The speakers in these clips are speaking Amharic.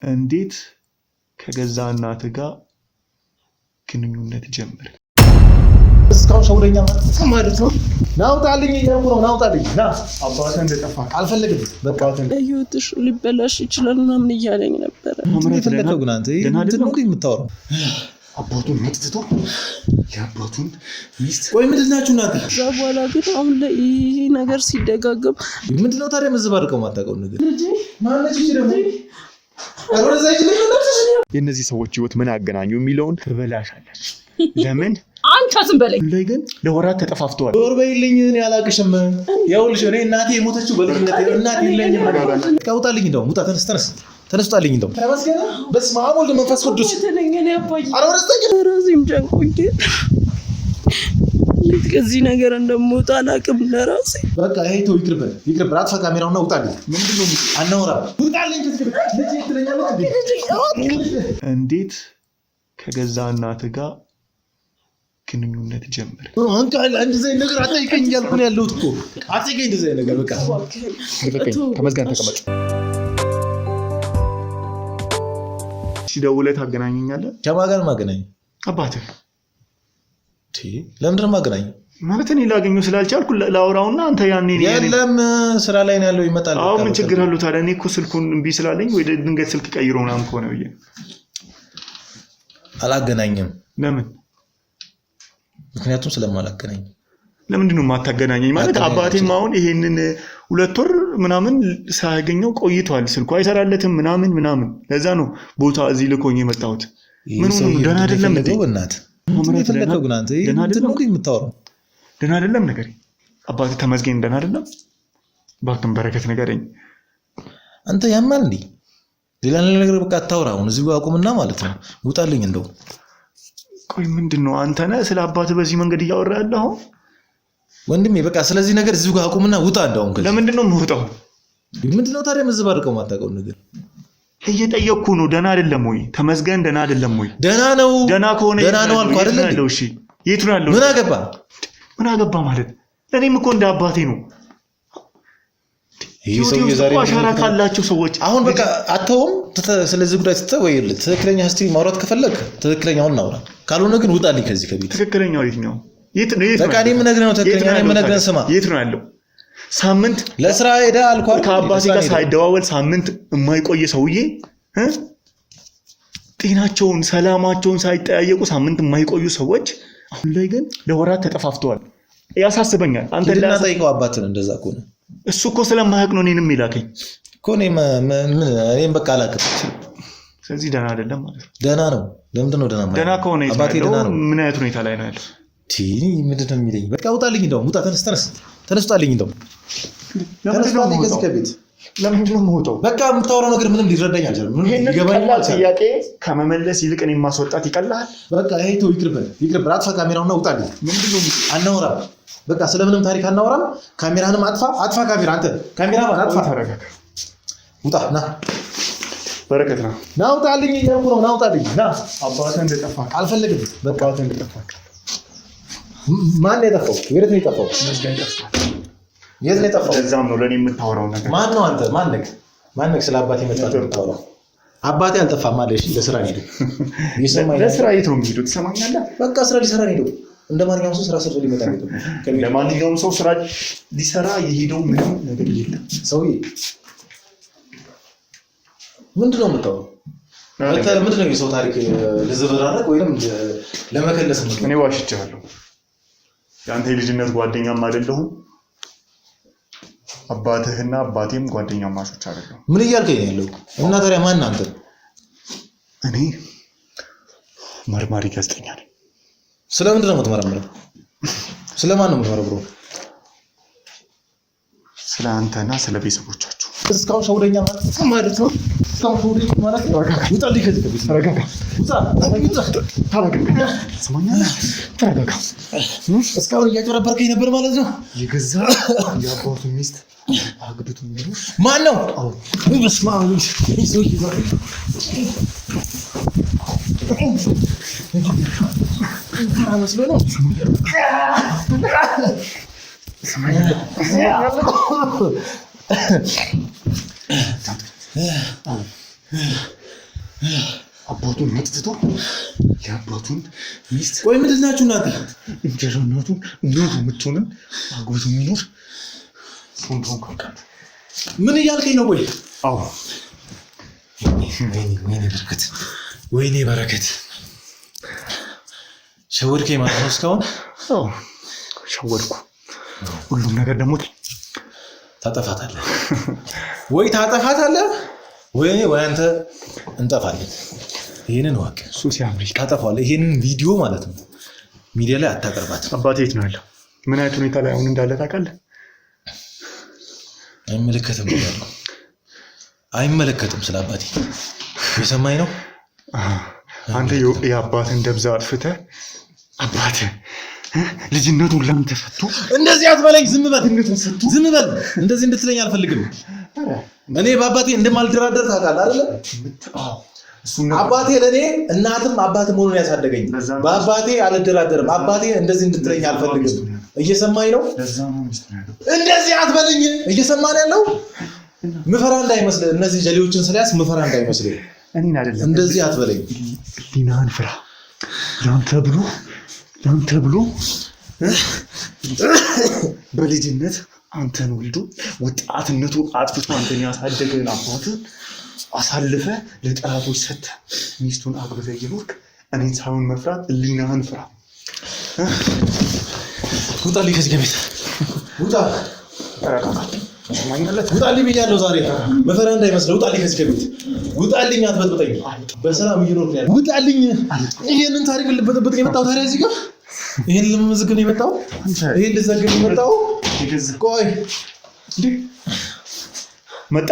እንዴት ከገዛ እናትህ ጋር ግንኙነት ጀመረ? እስካሁን ሸውደኛ ማለት ነው። ናውጣልኝ እያልኩ ነው። ናውጣልኝ ና። አባትህ እንደጠፋ አልፈልግም። በቃ ህይወትሽ ሊበላሽ ይችላል ምናምን እያለኝ ነበር። የፈለከው ግን አንተ እንትን ነው የምታወራው። አባቱን መጥቶ የአባቱን ሚስት ቆይ ምንድን ናችሁ እናንተ? ከዛ በኋላ ግን አሁን ላይ ይሄ ነገር ሲደጋገም ምንድን ነው ታዲያ መዘባርቀው ማታውቀው ነገር ማነች? እሺ ደግሞ የእነዚህ ሰዎች ህይወት ምን አገናኙ የሚለውን ትበላሻለች። ለምን አንተ ዝም በለኝ። ላይ ግን ለወራት ተጠፋፍተዋል። ዶር በይልኝ እኔ አላቅሽም። ይኸውልሽ እኔ እናቴ የሞተችው በልጅነቴ እናቴ የለኝም። ቀውጣልኝ እንደው ሙታ ተነስጣልኝ እንደው ተመስገን። በስመ አብ ወልድ መንፈስ ቅዱስ ተነገነ ያባይ አረወረሰኝ ራሴም ጨንቆኝ ከዚህ ነገር እንደምወጣ አላውቅም ለራሴ። በቃ ይሄ ተው ይቅርብ። አጥፋ ካሜራውና ውጣልኝ። ምንድነው አናወራ ውጣልኝ። እንዴት ከገዛ እናትህ ጋር ግንኙነት ጀመረ? አንካል እንደዚህ ነገር አጠይቀኝ እያልኩ ነው ያለሁት እኮ አጠይቀኝ እንደዚህ ነገር በቃ ተመስገን ተቀመጥ። ሲደውለህ ታገናኘኛለህ? ከማን ጋር ማገናኝ? አባትህ ለምንድን ነው ማገናኝ? ማለት እኔ ላገኘው ስላልቻልኩ ላውራውና አንተ ያኔ የለም ስራ ላይ ነው ያለው ይመጣል። አዎ ምን ችግር አለው ታዲያ? እኔ እኮ ስልኩን እምቢ ስላለኝ ወይ ድንገት ስልክ ቀይሮ ምናምን ከሆነ ብዬ አላገናኝም። ለምን? ምክንያቱም ስለማላገናኝ። ለምንድን ነው የማታገናኘኝ? ማለት አባቴም አሁን ይሄንን 2 ወር ምናምን ሳያገኘው ቆይቷል። ስልኩ አይሰራለትም ምናምን። ለዛ ነው ቦታ እዚህ ልኮኝ የመጣሁት። ምን ሆነ? ደህና አይደለም እንዴ? በእናትህ የፈለከው ግን አንተ እንትን ነው የምታወራው። ደህና አይደለም ነገር አባቴ ተመስገን ደህና አይደለም። እባክህን በረከት ንገረኝ። አንተ ያማል እንዴ? ሌላ ነገር በቃ አታውራ። አሁን እዚህ ጋር አቁምና ማለት ነው ውጣልኝ እንደው። ቆይ ምንድነው አንተ ነህ ስለ አባትህ በዚህ መንገድ እያወራ ያለኸው? ወንድሜ በቃ ስለዚህ ነገር እዚህ ጋር አቁምና ውጣ እንደው። ለምንድን ነው የምወጣው? ምንድነው ታዲያ መዘባርቀው ማታውቀው ነገር? እየጠየቅኩ ነው። ደህና አይደለም ወይ? ተመስገን ደህና አይደለም ወይ? ደህና ነው። ደህና ከሆነ ደህና ነው አልኩ አይደል እንዴ? እሺ የት ነው ያለው? ምን አገባ ማለት ለኔም እኮ እንደ አባቴ ነው። ይሄ ሰው የዛሬ አሻራ ካላቸው ሰዎች አሁን በቃ አተውም ስለዚህ ጉዳይ ስትወይል ትክክለኛ እስቲ ማውራት ከፈለክ ትክክለኛውን እናውራ። ካልሆነ ግን ውጣልኝ ከዚህ ከቤት። ትክክለኛው የትኛው? የት ነው? በቃ እኔ የምነግርህ ነው ትክክለኛ ነው የምነግርህ። ስማ የት ነው ያለው? ሳምንት ለስራ ሄዳ አልኳል። ከአባቴ ጋር ሳይደዋወል ሳምንት የማይቆይ ሰውዬ ጤናቸውን ሰላማቸውን ሳይጠያየቁ ሳምንት የማይቆዩ ሰዎች አሁን ላይ ግን ለወራት ተጠፋፍተዋል። ያሳስበኛል። አንተ እንዳጠይቀው አባትን እንደዛ እኮ ነው። እሱ እኮ ስለማያውቅ ነው እኔንም ይላከኝ እኮ እኔም በቃ አላውቅም። ስለዚህ ደህና አይደለም ማለት ነው። ደህና ነው። ለምንድን ነው ደህና ማለት? ደህና ከሆነ አባቴ ደህና ነው። ምን አይነት ሁኔታ ላይ ነው ያለው? ምንድን ነው የሚለኝ? በቃ ውጣልኝ እንደው። ውጣ ተነስጣልኝ እንደው። ተነስጣልኝ ከዚህ ከቤት። ለምንድን ነው የምወጣው? በቃ የምታወራው ነገር ምንም ሊረዳኝ አልቻለም። ምንም ይገባኝ አልቻለም። ጥያቄ ከመመለስ ይልቅ እኔን ማስወጣት ይቀላል። በቃ ይሄ ተው ይቅርብ። አጥፋ ካሜራውና ውጣልኝ። ምንድነው አናወራም። በቃ ስለምንም ታሪክ አናወራም። ካሜራንም አጥፋ ካሜራ። አንተ ካሜራማን አጥፋ። ተረጋጋ። ውጣ ና በረከት ነው። ና ውጣልኝ እያልኩ ነው። ና ውጣልኝ ና። አባትህ እንደጠፋ አልፈልግም። በቃ አባትህ እንደጠፋ ማን ነው የጠፋው? የት ነው የጠፋው? የት ነው የጠፋው? ለዛም ነው ለኔ የምታወራው ነገር። ማን ነው አንተ? ማን ነህ? ስለ አባቴ መጣህ የምታወራው? አባቴ አልጠፋም ማለት እሺ። ለስራ ነው የሄደው። ለስራ የት ነው የሚሄዱት? ትሰማኛለህ? በቃ ስራ ሊሰራ ነው የሄደው። እንደማንኛውም ሰው ስራ ሰርቶ ሊመጣ ነው። ለማንኛውም ሰው ስራ ሊሰራ የሄደው ምንም ነገር የለም። ሰውዬ ምንድነው የምታወራው? ምንድነው የሰው ታሪክ ልዝብራረቅ ወይንም ለመከለስ ነው? እኔ ዋሽቻለሁ። የአንተ የልጅነት ጓደኛም አይደለሁም። አባትህና አባቴም ጓደኛም ማሾች አይደለሁም። ምን እያልከኝ ነው ያለው? እና ታዲያ ማን አንተ? እኔ መርማሪ ጋዜጠኛ ነኝ። ስለምንድን ነው የምትመረምረው? ስለማን ነው የምትመረምረው? ስለ አንተና ስለ ቤተሰቦቻችሁ። እስካሁን ሸውደኛ ማለት ነው። እስካሁን ሸውደኛ ማለት ነው። ውጣልኝ ከዚህ ከቤት። ተረጋጋ። ተረጋጋ። ስማኛለህ? ተረጋጋ። እስካሁን እያጭበረበርከኝ ነበር ማለት ነው። የገዛ የአባቱ ሚስት አግብቶ የሚኖር ማን ነው? በስመ አብ መስሎ ነው። አባቱን መጥፍቶ የአባቱን ሚስት ቆይ ምንድን ናችሁ እናንተ? እንጀራ እናቱን እናቱ የምትሆንን አግብቶ የሚኖር ምን እያልከኝ ነው? ቆይ አዎ ወይኔ በረከት ሸወድከኝ ማለት ነው እስካሁን? አዎ ሸወድኩ። ሁሉም ነገር ደግሞ ታጠፋታለህ ወይ ታጠፋታለህ ወይ አንተ እንጠፋለን። ይሄንን ዋቅ እሱ ሲያምር ታጠፋለህ። ይሄንን ቪዲዮ ማለት ነው ሚዲያ ላይ አታቀርባት። አባቴ የት ነው ያለው? ምን አይነት ሁኔታ ላይ አሁን እንዳለ ታውቃለህ? አይመለከትም ያለው አይመለከትም። ስለ አባቴ የሰማኝ ነው። አንተ የአባትን ደብዛ አጥፍተህ አባትህ ልጅነቱን ላንተ ሰጥቶ እንደዚህ አትበለኝ። ዝም በል ዝም በል። እንደዚህ እንድትለኝ አልፈልግም። እኔ በአባቴ እንደማልደራደር ታውቃለህ አይደል? አባቴ ለኔ እናትም አባትም ሆኖ ያሳደገኝ። በአባቴ አልደራደርም። አባቴ እንደዚህ እንድትለኝ አልፈልግም። እየሰማኝ ነው? እንደዚህ አትበለኝ። እየሰማን ያለው ምፈራ እንዳይመስልህ። እነዚህ ጀሌዎችን ስለያስ ምፈራ እንዳይመስልህ። እኔን አይደለም እንደዚህ አትበለኝ። ሊናን ፍራ። ያንተ ብሎ በልጅነት አንተን ወልዶ ወጣትነቱን አጥፍቶ አንተን ያሳደገን አባትን አሳልፈ ለጠላቶች ሰጥተህ ሚስቱን አግብተህ እየኖርክ እኔን ሳይሆን መፍራት ሊናን ፍራ። ውጣልኝ ከዚህ ቤት ውጣ። ውጣልኝ ብያለሁ። ዛሬ መፈራ እንዳይመስልህ። ውጣልኝ ከዚህ ቤት ውጣልኝ። አትበጥብጠኝ። በሰላም እየኖርኩ ነው። ውጣልኝ። ይሄንን ታሪክ ልበጥብጥ ነው የመጣው። ታዲያ እዚህ ጋር ይሄን ለመመዝገብ ነው የመጣው። ይሄን ልዘግብ ነው የመጣው። ቆይ እንዴ መጣ?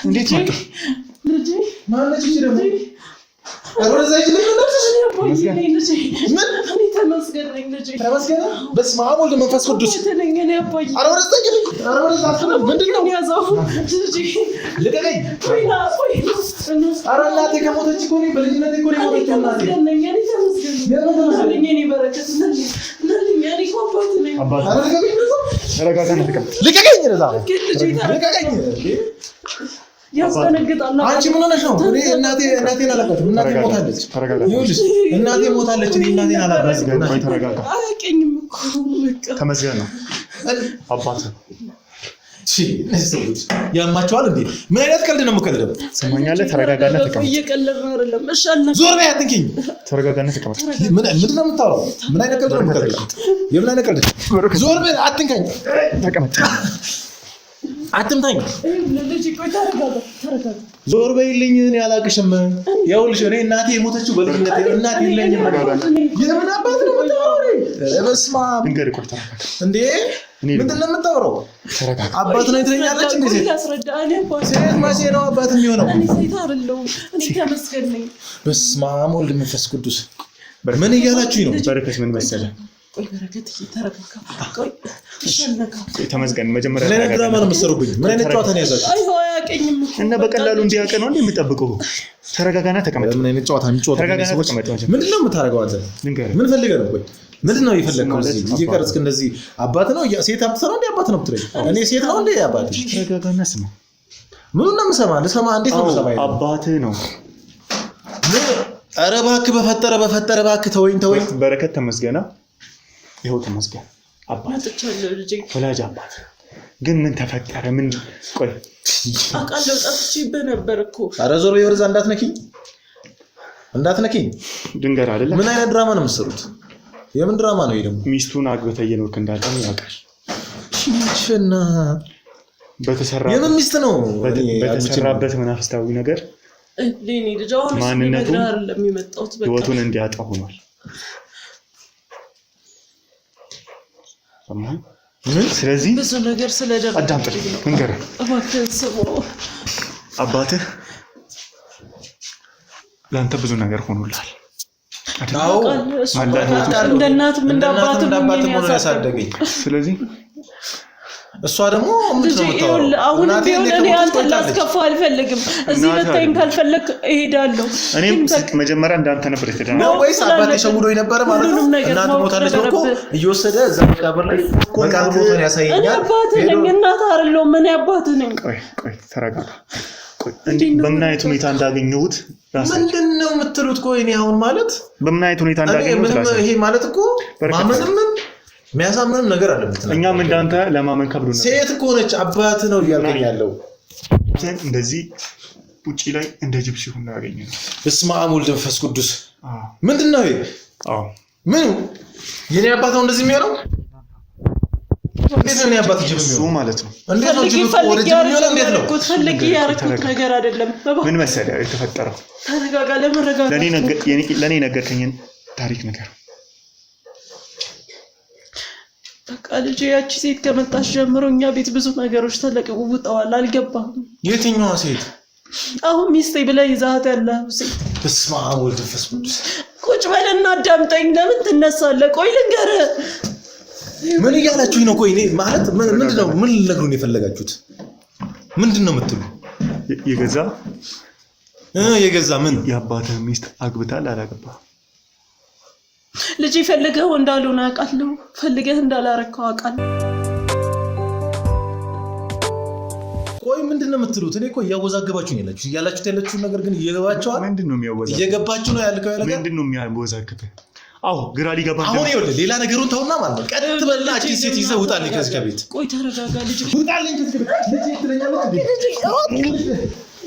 እንዴት መጣ? ልጄ ማነች እቺ ደግሞ? አሮዛይ ልጅ ነው። ምን ተመስገን ልጄ ተመስገን። በስመ አብ ወወልድ ወመንፈስ ቅዱስ። አሮዛይ ልጅ ምንድን ነው ያዘው? ልቀቀኝ። ኧረ እናቴ ከሞተች እኮ ነው በልጅነቴ እኮ ነው የሞተችው እናቴ። ያስደነግጣል። አንቺ ምን ሆነሽ ነው? እኔ እናቴን አላውቃትም። እናቴ ሞታለች። ይኸውልሽ እናቴ ሞታለች። እኔ እናቴን አላውቃትም። ተረጋጋ። አያውቀኝም እኮ በቃ ተመስገን ነው አባትህ። ያማቸዋል እንዴ? ምን አይነት ቀልድ ነው የምቀልደው? ሰማኛለህ? ተረጋጋና ተቀመጥ። እየቀለድን አይደለም። እሺ አልነካ። ዞር በይ አትንኪኝ። ተረጋጋና ተቀመጥ። ምንድን ነው የምታወራው? ምን አይነት ቀልድ ነው የምቀልደው? የምን አይነት ቀልድ? ዞር በይ አትንካኝ። ተቀመጥ። አትምታኝ። ልጅ ቆይ ተረጋጋ። ዞር በይልኝ። እኔ አላውቅሽም። ይኸውልሽ እኔ እናቴ የሞተችው በልጅነቴ እናቴ የለኝም። የምን አባት ነው የምታወራው? በስመ አብ እንግዲህ ቆይ ተረጋጋ እንዴ። ምንድን ነው የምታወራው? ተረጋጋ። አባት ነው ትለኛለች እንዴ? ሴት መቼ ነው አባት የሚሆነው? እኔ ሴት አይደለሁም። እኔ ተመስገን ነኝ። በስመ አብ ወወልድ ወመንፈስ ቅዱስ። ምን እያላችሁኝ ነው? በረከት ምን መሰለህ? ቆይ በረከት ተረጋጋ። ቆይ እሺ አልነካ። ተመስገን መጀመሪያ ምን አይነት ድራማ ነው የምትሰሩብኝ? ምን አይነት ጨዋታ ነው ያዛችሁ? አይ አያውቀኝም እና በቀላሉ እንዲያውቅ ነው እንዴ የምጠብቀው? ተረጋጋና ተቀመጥ። ምን አይነት ጨዋታ የሚጫወቱ ሰዎች? ምንድን ነው የምታደርገው አንተ? ምን ፈልገህ ነው? ቆይ ምንድን ነው የፈለግከው? እዚህ እየቀረጽክ እንደዚህ አባት ነው ሴት አብትሰራ እንዴ? አባት ነው ብትለኝ እኔ ሴት ነው እንዴ አባት? ተረጋጋና ስማ። ምኑን ነው የምሰማ? ልሰማ እንዴት ነው የምሰማ? አባትህ ነው። ኧረ እባክህ በፈጠረ እባክህ ተወኝ። በረከት ተመስገና። ይኸው ተመስገን አባት መጥቻለሁ ልጄ። ወላጅ አባት ግን ምን ተፈጠረ? ምን ቆይ አውቃለሁ ጠፍቼብህ ነበር እኮ። ኧረ ዞር በይ ወደዛ። እንዳትነኪኝ። ድንገር አይደለ? ምን አይነት ድራማ ነው የምትሰሩት? የምን ድራማ ነው ይሄ ደግሞ? ሚስቱን አግብተህ እየኖርክ እንዳለ ያውቃል። ሽና የምን ሚስት ነው? በተሰራበት መናፍስታዊ ነገር ለኔ ልጅ አሁን ማንነቱ ለሚመጣው ህይወቱን እንዲያጣ ሆኗል። ስለዚህ ብዙ ነገር ስለደረሰ አዳምጥ። እንገር እባክህ ስሙ። አባትህ ለአንተ ብዙ ነገር ሆኖልሃል። አዎ እንደ እናትም እንደ አባትም ሆኖ ያሳደገኝ። ስለዚህ እሷ ደግሞ ምንድን ነው የምታወራው? አሁን ቢሆን እኔ አንተን ላስከፋ አልፈልግም። እዚህ ልታይኝ ካልፈለግ እሄዳለሁ። እኔም መጀመሪያ እንዳንተ ነበር የተደረገው ነው ወይስ አባቴ ሸውዶኝ ነበር ማለት ነው? እናት ሞታለች እኮ እየወሰደ እዛ መቃብር ላይ መቃብር ቦታን ያሳየኛል። እኔ አባትህ ነኝ፣ እናትህ አይደለሁም። እኔ አባትህ ነኝ። ቆይ ተረጋጋ። በምን አይነት ሁኔታ እንዳገኘሁት ምንድነው የምትሉት? ቆይ እኔ አሁን ማለት በምን አይነት ሁኔታ እንዳገኘሁት ይሄ ማለት እኮ ማመንም የሚያሳምንም ነገር አለበት። እኛም እንዳንተ ለማመን ከብዶ ነው። ሴት እኮ ነች አባት ነው እያልከኝ ያለው እንደዚህ ውጪ ላይ እንደ ጅብ ሲሆን ያገኘው። በስመ አብ ወወልድ ወመንፈስ ቅዱስ ምንድነው ይሄ? ምን የኔ አባት ነው እንደዚህ የሚሆነው? እንዴት ነው ያባት ጅብ የሚሆነው ማለት ነው? እንዴት ነው ጅብ ወደ ጅብ የሚሆነው? እንዴት ነው ፈልጊ ያረኩት ነገር አይደለም። ምን መሰለህ የተፈጠረው? ተረጋጋ። ለመረጋጋት ለኔ ነገርከኝን ታሪክ ነገር በቃ ልጅ ያቺ ሴት ከመጣች ጀምሮ እኛ ቤት ብዙ ነገሮች ተለቅውጠዋል። አልገባም። የትኛዋ ሴት? አሁን ሚስቴ ብለህ ይዛት ያለው ሴት። በስመ አብ ወወልድ ወመንፈስ ቅዱስ። ቁጭ በልና አዳምጠኝ። ለምን ትነሳለህ? ቆይ ልንገርህ። ምን እያላችሁኝ ነው? ቆይ እኔ ማለት ምንድነው? ምን ልነግሩን የፈለጋችሁት? ምንድነው የምትሉ? የገዛ ምን የአባትህ ሚስት አግብታል አላገባህ? ልጅ ፈልገው እንዳልሆነ አውቃለሁ። ፈልገህ እንዳላረከው አውቃለሁ። ቆይ ምንድነው የምትሉት? እኔ እኮ እያወዛገባችሁኝ ያላችሁት ነገር ግን እየገባችኋል። ምንድነው የሚያወዛግብ? እየገባችሁ ነው ያልከው ያለ ምንድነው የሚያወዛግብ? አዎ ግራ ሊገባ አሁን ይኸውልህ ሌላ ነገሩን ተውና ማለት ነው። ቀጥ በልና እቺ ሴት ይዘህ ውጣልኝ ከዚህ ከቤት። ቆይ ተረጋጋ ልጅ። ውጣልኝ ከዚህ ከቤት። ልጅ ትለኛለች እንዴ?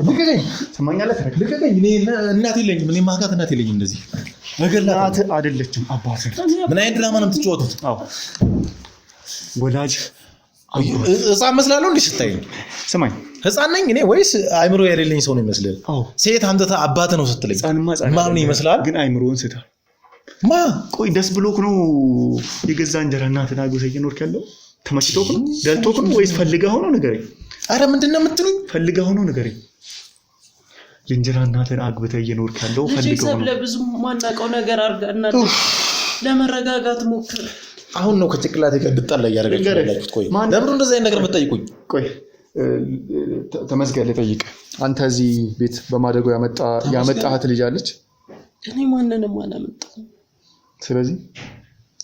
ልቀቀኝ። ትሰማኛለህ? ልቀቀኝ። እኔ እናት የለኝም። እኔ ማጋት እናት የለኝም። እንደዚህ እናት አይደለችም አባት። ምን አይነት ድራማ ነው የምትጫወቱት? አዎ ወላጅ ህፃን መስላለሁ እንዴ ስታይ? ስማኝ ህፃን ነኝ እኔ ወይስ አይምሮ የሌለኝ ሰው ነው ይመስልህ? ሴት አንተ አባት ነው ስትለኝ ማን ይመስላል? ግን አይምሮን ስታ ማ ቆይ ደስ ብሎክ ነው የገዛ እንጀራ እናትን አግብተህ እየኖርክ ያለው? ተመችቶክ ነው? ደልቶክ ነው ወይስ ፈልገህ ሆኖ ንገረኝ። አረ ምንድነው የምትሉኝ? ፈልገህ ሆኖ ንገረኝ። የእንጀራ እናትን አግብተህ እየኖርክ ያለው ፈልገህ ሆኖ? ለብዙ ማናቀው ነገር አድርጋና ለመረጋጋት ሞክር። አሁን ነው ከጭቅላቴ ጋር እንድጣላ እያደረጋችሁ ያላችሁት። ቆይ ለምን እንደዛ አይነት ነገር የምትጠይቁኝ? ቆይ ተመስገን ልጠይቅ። አንተ እዚህ ቤት በማደጎ ያመጣሃት ልጅ አለች? እኔ ማንንም አላመጣሁም። ስለዚህ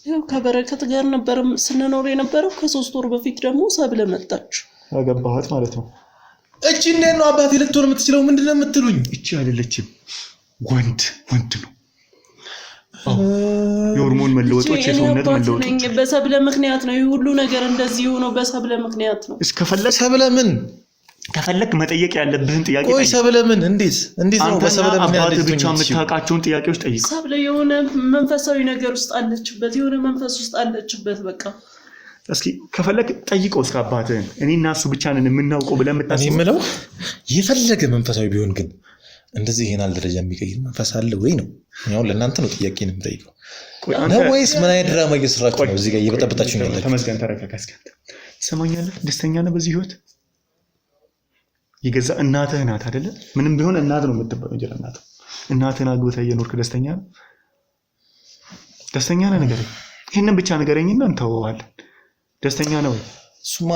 ያው ከበረከት ጋር ነበር ስንኖር የነበረው። ከ3 ወር በፊት ደግሞ ሰብለ መጣች። አገባሃት ማለት ነው። እቺ እንዴት ነው አባቴ ልትሆን የምትችለው? ምንድነው የምትሉኝ? እቺ አይደለችም፣ ወንድ ነው። የሆርሞን መለወጦች፣ የሰውነት መለወጦች በሰብለ ምክንያት ነው። ይሄ ሁሉ ነገር እንደዚህ ሆኖ በሰብለ ምክንያት ነው። እስከፈለክ ሰብለ ምን ከፈለክ መጠየቅ ያለብህን ጥያቄ ጠይቅ። ቆይ ሰብለ ምን እንዴት ነው በሰብለ ምክንያት ብቻ የምታውቃቸውን ጥያቄዎች ጠይቅ። ሰብለ የሆነ መንፈሳዊ ነገር ውስጥ አለችበት፣ የሆነ መንፈስ ውስጥ አለችበት። በቃ እስኪ ከፈለክ ጠይቀው እስከ አባትህን። እኔና እሱ ብቻ ነን የምናውቀው ብለህ የምታስበው። እኔ የምለው የፈለገ መንፈሳዊ ቢሆን ግን እንደዚህ ይሄናል ደረጃ የሚቀይር መንፈስ አለ ወይ ነው? ያው ለእናንተ ነው ጥያቄ ነው የምጠይቀው። ነው ወይስ ምን አይነት ድራማ እየሰራችሁ ነው እዚህ ጋር እየበጠበጣችሁ ነው? ተመስገን ተረጋጋ። እስኪ ትሰማኛለህ? ደስተኛ ነህ በዚህ ህይወት? የገዛ እናትህ ናት አይደለ? ምንም ቢሆን እናት ነው የምትባለው እንጂ እናትህን አግብተህ እየኖርክ ደስተኛ ነህ? ንገረኝ። ይሄንን ብቻ ንገረኝና እንተወዋለን። ደስተኛ ነው ወይ? እሱማ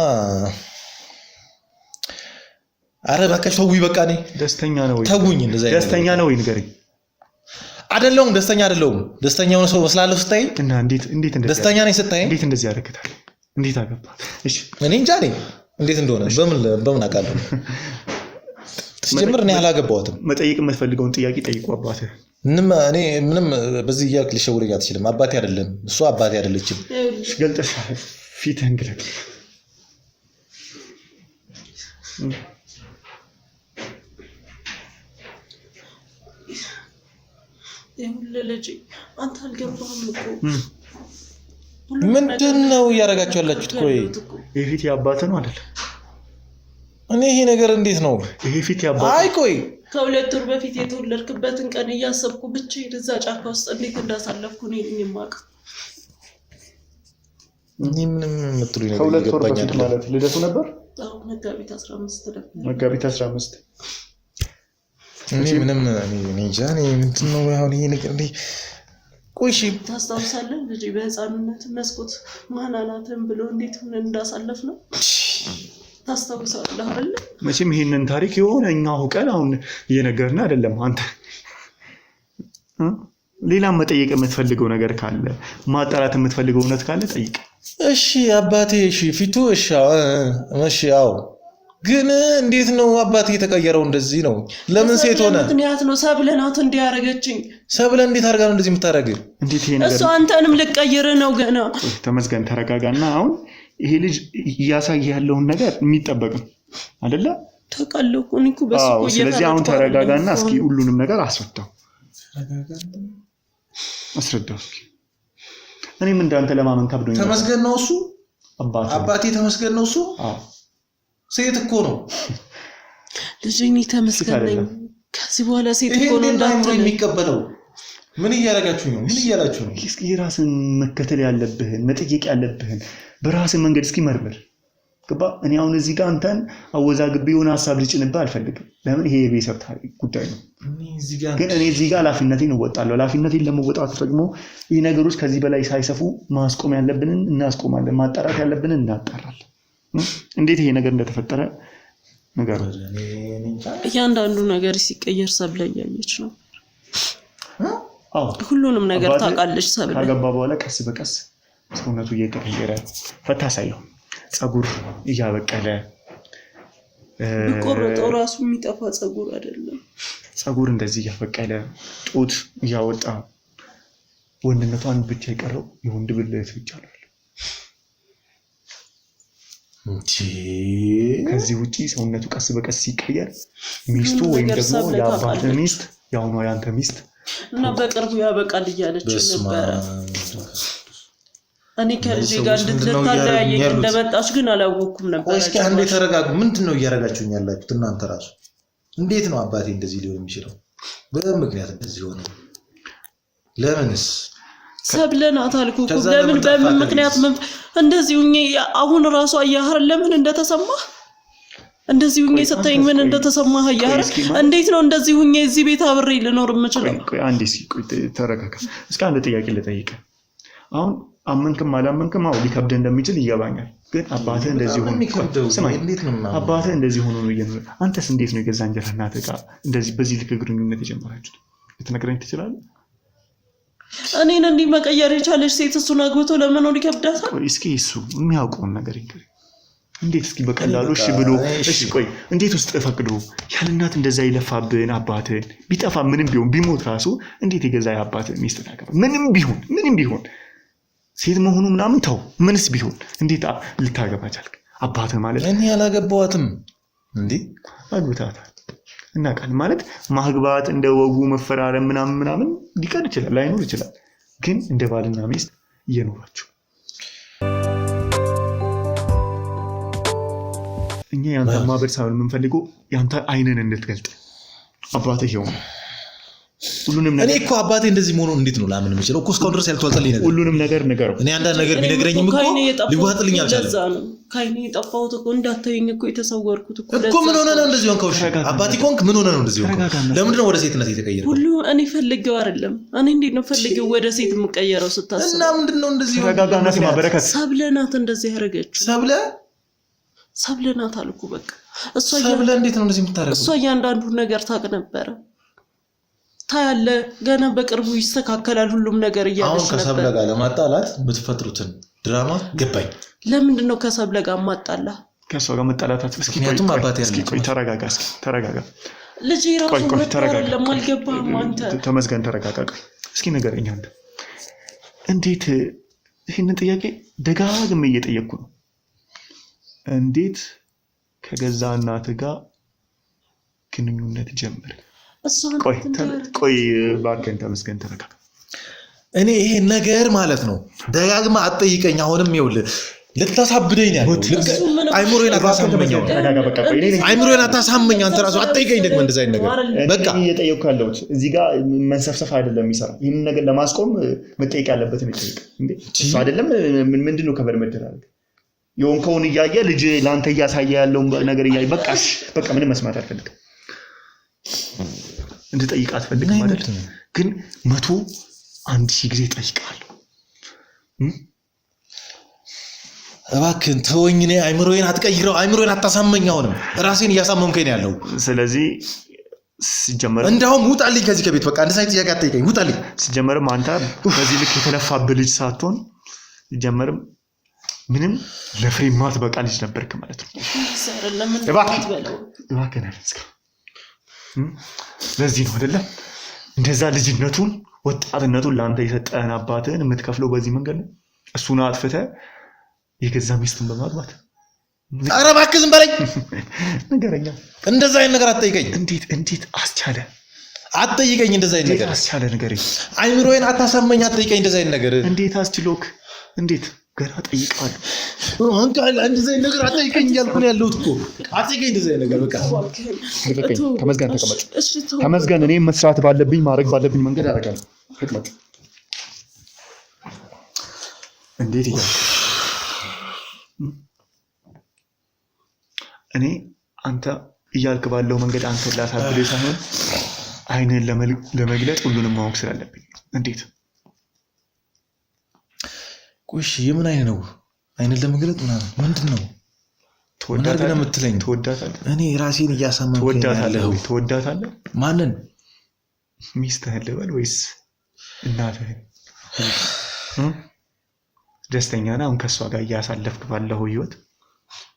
አረ በቃሽ ተውኝ። በቃ እኔ ደስተኛ ነው ወይ? ተውኝ። እንደዛ ደስተኛ ነው ወይ ንገረኝ። አይደለሁም፣ ደስተኛ አይደለሁም። ደስተኛ ሆነ ሰው መስላለሁ ስታይ እና እንዴት እንደዚህ ደስተኛ ነኝ ስታይ እንዴት እንደዚህ ያደርግታል? እንዴት አገባ? እሺ እኔ እንጃ ነኝ እንዴት እንደሆነ በምን አውቃለሁ? ሲጀምር እኔ አላገባሁትም። መጠየቅ የምትፈልገውን ጥያቄ ጠይቁ አባትህ። ምንም በዚህ እያልክ ልሸውረኝ አትችልም። አባቴ አይደለም እሱ አባቴ አይደለችም። ገልጠሽ ፊትህን ግለጥ። ይሁን ልጅ አንተ አልገባህም እኮ ምንድነው እያደረጋችሁ ያላችሁት? ቆይ ይሄ ፊት ያባተ ነው አይደል? እኔ ይሄ ነገር እንዴት ነው? ይሄ ፊት ያባተ አይ ቆይ ከ2 ወር በፊት የተወለድክበትን ቀን እያሰብኩ ብቻዬን እዛ ጫካ ውስጥ እንዴት እንዳሳለፍኩ ነው የማውቀው። እኔ ምንም የምትሉኝ ነገር ይገባኛል ማለት ልደቱ ነበር? አዎ መጋቢት 15 ነበር። መጋቢት 15 እኔ ምንም እንጃ። ምንድነው አሁን ይሄ ነገር እንዴ? ቆይ እሺ ታስታውሳለህ ልጅ በህፃንነት መስኮት ማናናትን ብሎ እንዴት ምን እንዳሳለፍ ነው ታስታውሳለህ አይደል? መቼም ይሄንን ታሪክ የሆነኛው ቀን አሁን እየነገርና አይደለም። አንተ ሌላ መጠየቅ የምትፈልገው ነገር ካለ ማጣራት የምትፈልገው እውነት ካለ ጠይቅ። እሺ አባቴ እሺ ፊቱ እሺ አዎ ግን እንዴት ነው አባቴ የተቀየረው? እንደዚህ ነው ለምን ሴት ሆነ? ምክንያት ነው ሰብለ ናት እንዲያረጋችኝ። ሰብለ እንዴት አድርጋ ነው እንደዚህ የምታረግ? እንዴት ይሄ ነገር እሱ አንተንም ልቀይር ነው ገና። ተመስገን ተረጋጋና አሁን ይሄ ልጅ እያሳየ ያለውን ነገር የሚጠበቅ ነው አይደለ? ተቀልኩ እኮ በሱ ቆየ። ስለዚህ አሁን ተረጋጋና እስኪ ሁሉንም ነገር አስረዳው። እስኪ እኔም እንዳንተ ለማመን ከብዶኛል። ተመስገን ነው እሱ አባቴ ተመስገን ነው እሱ። ሴት እኮ ነው ልጅኝ ተመስገን ነኝ። ከዚህ በኋላ ሴት እኮ ነው እንዳትል የሚቀበለው። ምን እያረጋችሁ ነው? ምን እያላችሁ ነው? እስኪ ራስን መከተል ያለብህን መጠየቅ ያለብህን በራስህ መንገድ እስኪ መርምር። ገባ? እኔ አሁን እዚህ ጋር አንተን አወዛግቤ የሆነ ሐሳብ ልጭንብህ አልፈልግም። ለምን ይሄ የቤተሰብ ጉዳይ ነው። ግን እኔ እዚህ ጋር ኃላፊነቴን እወጣለሁ። ኃላፊነቴን ለመወጣት ደግሞ ይህ ነገሮች ከዚህ በላይ ሳይሰፉ ማስቆም ያለብንን እናስቆማለን፣ ማጣራት ያለብንን እናጣራለን። እንዴት ይሄ ነገር እንደተፈጠረ ነገር እያንዳንዱ ነገር ሲቀየር ሰብለ እያየች ነው። ሁሉንም ነገር ታውቃለች። ሰብለ ካገባ በኋላ ቀስ በቀስ ሰውነቱ እየተቀየረ ፈታ ሳይሆን ጸጉር እያበቀለ በቆረጠው ራሱ የሚጠፋ ጸጉር አይደለም። ጸጉር እንደዚህ እያበቀለ ጡት እያወጣ ወንድነቷን ብቻ የቀረው የወንድ ብልት ብቻ ነው። ከዚህ ውጪ ሰውነቱ ቀስ በቀስ ሲቀየር ሚስቱ ወይም ደግሞ የአባት ሚስት ያው ነው ያንተ ሚስት እና በቅርቡ ያበቃል እያለች ነበር። እኔ ከልጄ ጋር እንድትታለያየኝ እንደመጣች ግን አላወኩም ነበር። እስኪ አንዴ ተረጋጉ። ምንድነው እያረጋችሁኝ ያላችሁት እናንተ ራሱ? እንዴት ነው አባቴ እንደዚህ ሊሆን የሚችለው? በምክንያት እንደዚህ ሆነ? ለምንስ? ሰብለናት አልኩ እኮ ለምን በምን ምክንያት እንደዚህ ሁኜ አሁን ራሱ አያህር ለምን እንደተሰማህ እንደዚህ ሁኜ ሰጠኝ ምን እንደተሰማህ አያህር እንዴት ነው እንደዚህ ሁኜ እዚህ ቤት አብሬ ልኖር የምችለው? አንዴ ተረጋጋ። እስኪ አንድ ጥያቄ ልጠይቅህ። አሁን አመንክም አላመንክም አው ሊከብድ እንደሚችል ይገባኛል። ግን አባትህ እንደዚህ ሆኖ አባትህ እንደዚህ ሆኖ ነው እየኖረ አንተስ እንዴት ነው የገዛ እንጀራ እናትህ ጋር እንደዚህ በዚህ ልክ ግንኙነት የጀመራችሁት? ልትነግረኝ ትችላለህ? እኔን እንዲህ መቀየር የቻለች ሴት እሱን አግብቶ ለመኖር ይከብዳታል? ቆይ እስኪ እሱ የሚያውቀውን ነገር ይንገር። እንዴት እስኪ በቀላሉ እሺ ብሎ እሺ ቆይ እንዴት ውስጥ ፈቅዶ ያለ እናት እንደዛ ይለፋብን አባትህን ቢጠፋ ምንም ቢሆን ቢሞት ራሱ እንዴት የገዛ አባትህ ሚስት ታገባ? ምንም ቢሆን ሴት መሆኑ ምናምን ተው ምንስ ቢሆን እንዴት ልታገባ ቻልክ? አባትህ ማለት እኔ ያላገባዋትም እንዴ አግብታታል እና ቃል ማለት ማግባት እንደ ወጉ መፈራረም ምናምን ሊቀር ይችላል ላይኖር ይችላል። ግን እንደ ባልና ሚስት እየኖራችሁ እኛ ያንተ ማህበረሰብ የምንፈልገው ያንተ አይንን እንድትገልጥ አባትህ ይሁን ሁሉንም ነገር። እኔ እኮ አባቴ እንደዚህ መሆኑ እንዴት ነው ላምን የምችለው? እኮ እስካሁን ድረስ ያልተዋጠልኝ ነገር ሁሉንም ነገር ንገረው። እኔ አንዳንድ ነገር ቢነግረኝም እኮ ሊዋጥልኝ አልቻለም። ካይኔ የጠፋሁት እኮ እንዳታየኝ እኮ የተሰወርኩት እኮ ምን ሆነ ነው እንደዚህ ሆንከው? አባቴ ኮንክ ምን ሆነ ነው እንደዚህ ሆንከው? ለምንድን ነው ወደ ሴትነት የተቀየረው? ሁሉ እኔ ፈልጌው አይደለም። እኔ እንዴት ነው ፈልጌው ወደ ሴት የምቀየረው ስታስብ? እና ምንድን ነው እንደዚህ ሆንከው? ተረጋጋና ስማ በረከት። ሰብለናት እንደዚህ ያረጋችሁ ሰብለናት አልኩ። በቃ ሰብለ እንዴት ነው እንደዚህ የምታረገው? እሷ እያንዳንዱ ነገር ታውቅ ነበረ። ታያለ ገና በቅርቡ ይስተካከላል ሁሉም ነገር እያለች ነበር። አሁን ከሰብለ ጋር ለማጣላት የምትፈጥሩትን ድራማ ገባኝ። ለምንድን ነው ከሰብለ ጋር ማጣላ? ከሷ ጋር መጣላታት እስኪ ምክንያቱም አባቴ እስኪ ቆይ ተረጋጋ። ልጅ ራሱ አይደለም አልገባህም አንተ? ተመስገን ተረጋጋ። እስኪ ንገረኝ አንተ እንዴት ይሄንን ጥያቄ ደጋግሜ እየጠየቅኩ ነው። እንዴት ከገዛ እናትህ ጋር ግንኙነት ጀመረ? ቆይ እባክህን ተመስገን ተረጋጋ። እኔ ይሄ ነገር ማለት ነው ደጋግማ አትጠይቀኝ። አሁንም ይኸውልህ ልታሳብደኝ ነው። አይምሮዬን አታሳመኝ። አይምሮዬን አታሳመኝ። አንተ ራሱ አትጠይቀኝ ደግሞ እንደዛ አይነት ነገር። በቃ እየጠየቅኩ ያለሁት እዚህ ጋር መንሰፍሰፍ አይደለም የሚሰራ ይሄን ነገር ለማስቆም መጠየቅ ያለበትን ይጠይቅ እንዴ። እሱ አይደለም ምንድነው ከበር መደራረግ የሆንከውን እያየ ልጅ ላንተ እያሳየ ያለው ነገር እያየ በቃ ምንም መስማት አልፈልግም። እንድጠይቅ አትፈልግም ማለት ግን 101,000 ጊዜ ጠይቃለሁ። እባክህን ተወኝ። እኔ አይምሮዬን አትቀይረው። አይምሮዬን አታሳመኝ። አሁንም ራሴን እያሳመምከኝ ነው ያለው። ስለዚህ ሲጀመር እንደውም ውጣልኝ ከዚህ ከቤት በቃ እንደዚህ አይነት ጥያቄ አትጠይቀኝ። ውጣልኝ። ሲጀመርም አንተ በዚህ ልክ የተለፋብህ ልጅ ሳትሆን ሲጀመርም ምንም ለፍሬ ማትበቃ ልጅ ነበርክ ማለት ነው። እባክህ ለዚህ ነው አይደለም እንደዛ ልጅነቱን ወጣትነቱን ለአንተ የሰጠህን አባትህን የምትከፍለው በዚህ መንገድ ነው። እሱን አጥፍተህ የገዛ ሚስትን በማግባት ኧረ እባክህ ዝም በለኝ ንገረኛ። እንደዛ አይነት ነገር አትጠይቀኝ። እንዴት አስቻለ? አትጠይቀኝ እንደዛ አይነት ነገር አስቻለ ንገረኝ። አይምሮዬን አታሳመኝ። አትጠይቀኝ እንደዛ አይነት ነገር እንዴት አስችሎክ? እንዴት ገና ጠይቃለሁ። አንካል እንደዛ አይነት ነገር አትጠይቀኝ እያልኩ ነው ያለሁት እኮ። አትጠይቀኝ እንደዛ አይነት ነገር በቃ ተመስገን ተቀመጥ። ተመስገን እኔ መስራት ባለብኝ ማድረግ ባለብኝ መንገድ አደርጋለሁ። ተቀመጥ። እንዴት ይላል እኔ አንተ እያልክ ባለው መንገድ አንተን ላሳብልህ ሳይሆን አይንን ለመግለጥ ሁሉንም ማወቅ ስላለብኝ። እንዴት ቆሽ የምን አይን ነው? አይንን ለመግለጥ ምንድን ነው? ተወዳታለህ የምትለኝ? ተወዳታለህ? እኔ ራሴን እያሳመንኩኝ ያለሁ። ተወዳታለህ? ማንን? ሚስትህን ልበል ወይስ እናትህን? ደስተኛ ነህ አሁን ከሷ ጋር እያሳለፍክ ባለው ህይወት?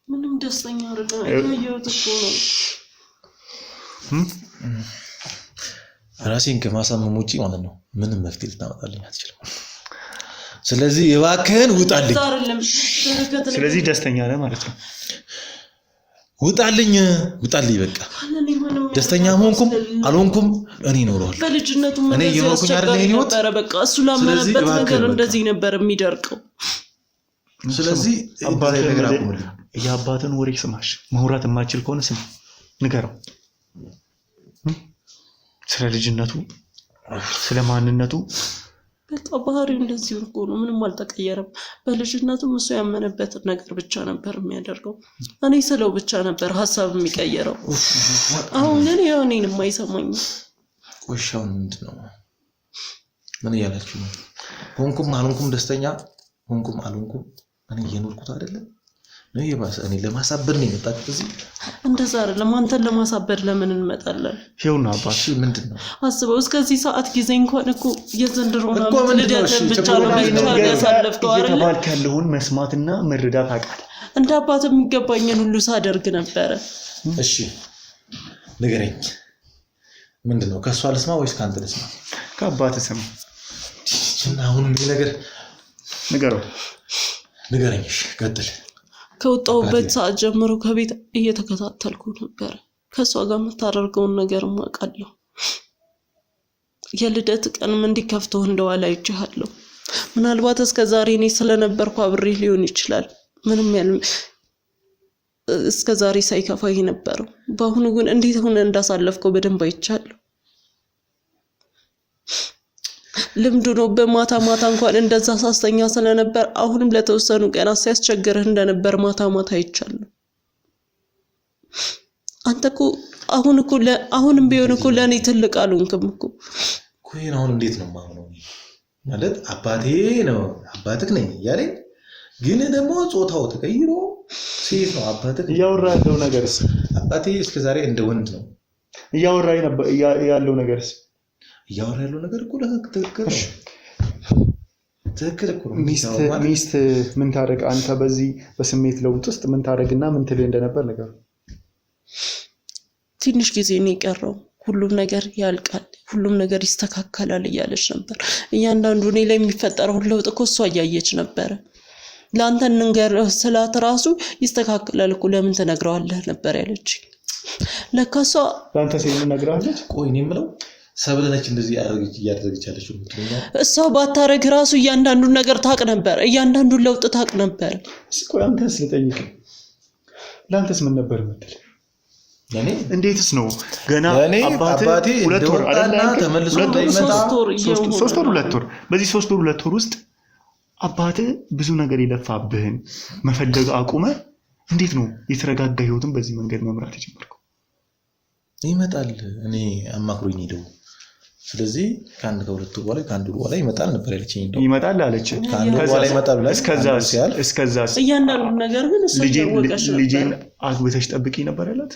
ምንም ደስተኛ አይደለም። እያየሁት እኮ ነው። ራሴን ከማሳመም ውጪ ማለት ነው ምንም መፍትሄ ልታመጣልኝ አትችልም። ስለዚህ እባክህን ውጣልኝ። ስለዚህ ደስተኛ ነህ ማለት ነው። ውጣልኝ በቃ። ደስተኛ ሆንኩም አልሆንኩም እኔ እኖረዋለሁ። በልጅነቱ ምን ነበር በቃ እሱ ላመነበት ነገር እንደዚህ ነበር የሚደርቀው። ስለዚህ አባቴ ነገር አቁምልኝ። የአባትን ወሬ ስማሽ። ማውራት የማይችል ከሆነ ስም ንገረው። ስለ ልጅነቱ ስለ ማንነቱ በቃ ባህሪው እንደዚህ እኮ ነው። ምንም አልተቀየረም። በልጅነቱ እሱ ያመነበትን ነገር ብቻ ነበር የሚያደርገው። እኔ ስለው ብቻ ነበር ሀሳብ የሚቀየረው። አሁን እኔን የማይሰማኝ ቆሻው ምንድነው? ምን እያላችሁ ነው? ሆንኩም አልሆንኩም ደስተኛ ሆንኩም አልሆንኩም እኔ እየኖርኩት አይደለም ነው የባሰ። እኔ ለማሳበር ነው የመጣሁት እዚህ። እንደዛ አይደለም። አንተን ለማሳበር ለምን እንመጣለን? ይኸውና አባሽ ምንድነው አስበው። እስከዚህ ሰዓት ጊዜ እንኳን እኮ የዘንድሮ ነው ልደትን ብቻ ነው ያሳለፍከው አይደል? የተባልክ ያለውን መስማትና መረዳት አውቃለሁ። እንደ አባት የሚገባኝን ሁሉ ሳደርግ ነበረ። እሺ ንገረኝ፣ ምንድነው? ከሷ ልስማ ወይስ ካንተ ልስማ? ከአባት ስም እና አሁን ምን ነገር ንገረኝ። እሺ ቀጥል። ከወጣሁበት ሰዓት ጀምሮ ከቤት እየተከታተልኩ ነበር። ከሷ ጋር የምታደርገውን ነገር ማውቃለሁ። የልደት ቀንም እንዲከፍተው እንደዋላ አይቻለሁ። ምናልባት እስከዛሬ እኔ ስለነበርኩ አብሬ ሊሆን ይችላል። ምንም እስከዛሬ ሳይከፋኝ ነበረው። በአሁኑ ግን እንዴት ሆነ እንዳሳለፍከው በደንብ አይቻለሁ። ልምዱ ነው። በማታ እንኳን እንደዛ ሳስተኛ ስለነበር አሁንም ለተወሰኑ ቀናት ሲያስቸግርህ እንደነበር ማታ አይቻለሁ። አንተ እኮ አሁንም ቢሆን እኮ ለኔ ትልቅ አልሆንክም እኮ። ኮይን አሁን እንዴት ነው ማምነው? ማለት አባቴ ነው አባትክ ነኝ ያለኝ ግን ደግሞ ጾታው ተቀይሮ ሴት ነው አባትክ እያወራ ያለው ነገርስ? አባቴ እስከዛሬ እንደ ወንድ ነው እያወራ ያለው ነገርስ? እያወራ ያለው ነገር እኮ ትክክል ነው። ትክክል እኮ ነው። ሚስት ምን ታደርግ? አንተ በዚህ በስሜት ለውጥ ውስጥ ምን ታደርግና ምን ትል እንደነበር ነገር ትንሽ ጊዜ ነው የቀረው፣ ሁሉም ነገር ያልቃል፣ ሁሉም ነገር ይስተካከላል እያለች ነበር። እያንዳንዱ እኔ ላይ የሚፈጠረው ለውጥ እኮ እሷ እያየች ነበር። ለአንተ እንንገር ስላት ራሱ ይስተካከላል እኮ ለምን ትነግረዋለህ ነበር ያለች። ለካ እሷ ለአንተ ሲል ነግራለች። ቆይ እኔ የምለው ሰብለነች እንደዚህ ያደረገች ያለችው እሷ ባታረግ ራሱ እያንዳንዱን ነገር ታቅ ነበር፣ እያንዳንዱን ለውጥ ታቅ ነበር። ቆይ አንተስ ልጠይቅ፣ ለአንተስ ምን ነበር የምትል? ያኔ እንዴትስ ነው ገና አባቴ 2 ወር አይደለም ተመልሶ እንዳይመጣ 3 ወር 2 ወር በዚህ 3 ወር 2 ወር ውስጥ አባቴ ብዙ ነገር ይለፋብህን መፈለግ አቁመ እንዴት ነው የተረጋጋ ህይወትን በዚህ መንገድ መምራት የጀመርከው? ይመጣል እኔ አማክሮኝ ሄደው። ስለዚህ ከአንድ ከሁለት በኋላ ከአንድ በኋላ ይመጣል ነበር ያለችኝ። እንደው ይመጣል አለች። ከአንድ በኋላ ይመጣል ብላ እስከዛስ እያንዳንዱ ነገር ግን ልጄን አግብተሽ ጠብቂ ነበር ያላት።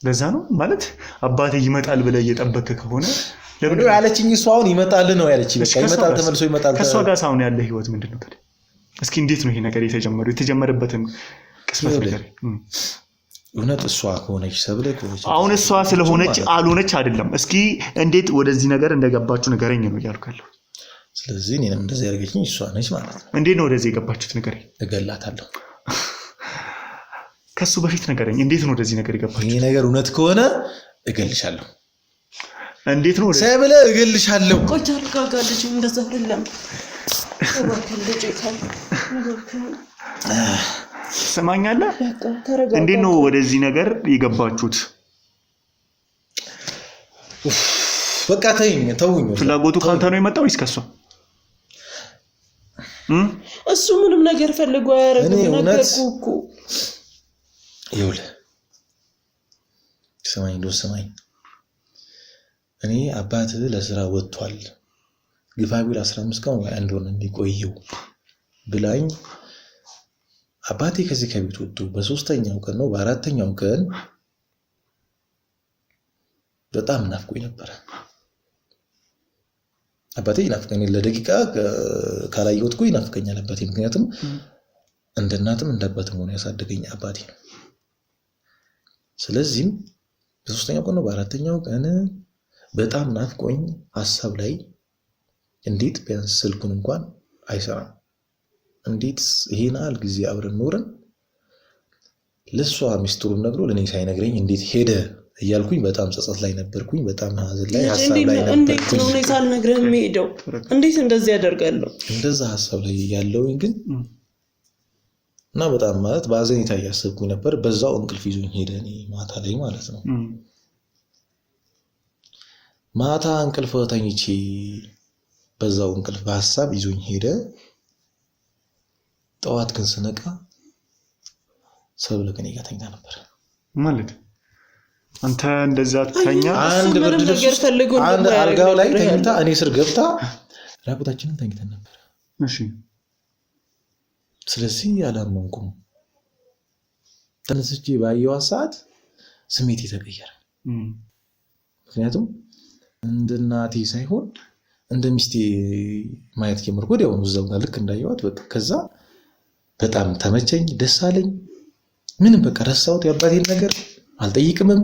ለዛ ነው ማለት አባቴ ይመጣል ብለህ እየጠበቅክ ከሆነ ለምን ያለችኝ? እሷ አሁን ይመጣል ነው ያለችኝ። በቃ ይመጣል፣ ተመልሶ ይመጣል። ከሷ ጋር ሳውን ያለ ህይወት ምንድነው ታዲያ? እስኪ እንዴት ነው ይሄ ነገር የተጀመረበትን ቅስበት ነገር እውነት እሷ ከሆነች ሰብለ ከሆነች አሁን እሷ ስለሆነች አልሆነች አይደለም እስኪ እንዴት ወደዚህ ነገር እንደገባችሁ ንገረኝ ነው ያልኩልህ ስለዚህ እኔም እንደዚህ ያርገችኝ እሷ ነች ማለት ነው እንዴት ነው ወደዚህ የገባችሁት ንገረኝ እገላታለሁ ከሱ በፊት ንገረኝ እንዴት ነው ወደዚህ ነገር የገባችሁት ይሄ ነገር እውነት ከሆነ እገልሻለሁ እንዴት ነው ሰብለ እገልሻለሁ ቆይ አርጋጋለች እንደዛ አይደለም ወርከልጅ ይካል ሰማኛለ እንዴት ነው ወደዚህ ነገር የገባችሁት በቃ ተውኝ ፍላጎቱ ካንተ ነው የመጣው ወይስ ከሷ እሱ ምንም ነገር ፈልጎ አያረግም ነገርኩ ይውል ሰማኝ እኔ አባት ለስራ ወጥቷል ግፋቢል 15 ቀን ወይ አንድ ወር እንዲቆየው ብላኝ አባቴ ከዚህ ከቤት ወጥቶ በሶስተኛው ቀን ነው በአራተኛው ቀን በጣም ናፍቆኝ ነበር አባቴ ናፍቀኝ ለደቂቃ ካላየሁት ቆይ ናፍቀኛል አባቴ ምክንያቱም እንደ እናትም እንደ አባትም ሆነ ያሳደገኝ አባቴ ነው ስለዚህ በሶስተኛው ቀን ነው በአራተኛው ቀን በጣም ናፍቆኝ ሐሳብ ላይ እንዴት ቢያንስ ስልኩን እንኳን አይሰራም እንዴት ይሄን አል ጊዜ አብረን ኖረን ለሷ ሚስጥሩን ነግሮ ለኔ ሳይነግረኝ እንዴት ሄደ እያልኩኝ በጣም ጸጸት ላይ ነበርኩኝ በጣም ሐዘን ላይ ሐሳብ ላይ ነበርኩኝ እንዴት ነው እኔ ሳልነግረህ የምሄደው እንዴት እንደዚህ ያደርጋለሁ እንደዛ ሐሳብ ላይ ያለውኝ ግን እና በጣም ማለት ባዘኔታ ያሰብኩኝ ነበር በዛው እንቅልፍ ይዞኝ ሄደ እኔ ማታ ላይ ማለት ነው ማታ እንቅልፍ ተኝቼ በዛው እንቅልፍ በሐሳብ ይዞኝ ሄደ ጠዋት ግን ስነቃ ሰብለ ከኔ ጋር ተኝታ ነበር ማለት አንተ እንደዛ ተኛ አንድ ብርድ ልብስ አንድ አልጋው ላይ ተኝታ እኔ ስር ገብታ ራቁታችንን ተኝተን ነበር እሺ ስለዚህ አላመንኩም ተነስቼ ባየዋ ሰዓት ስሜቴ ተቀየረ ምክንያቱም እንደ እናቴ ሳይሆን እንደ ሚስቴ ማየት ጀመርኩ ወዲያው ነው እዛው ጋር ልክ እንዳየዋት በቃ ከዛ በጣም ተመቸኝ ደስ አለኝ ምንም በቃ ረሳሁት ያባቴን ነገር አልጠይቅምም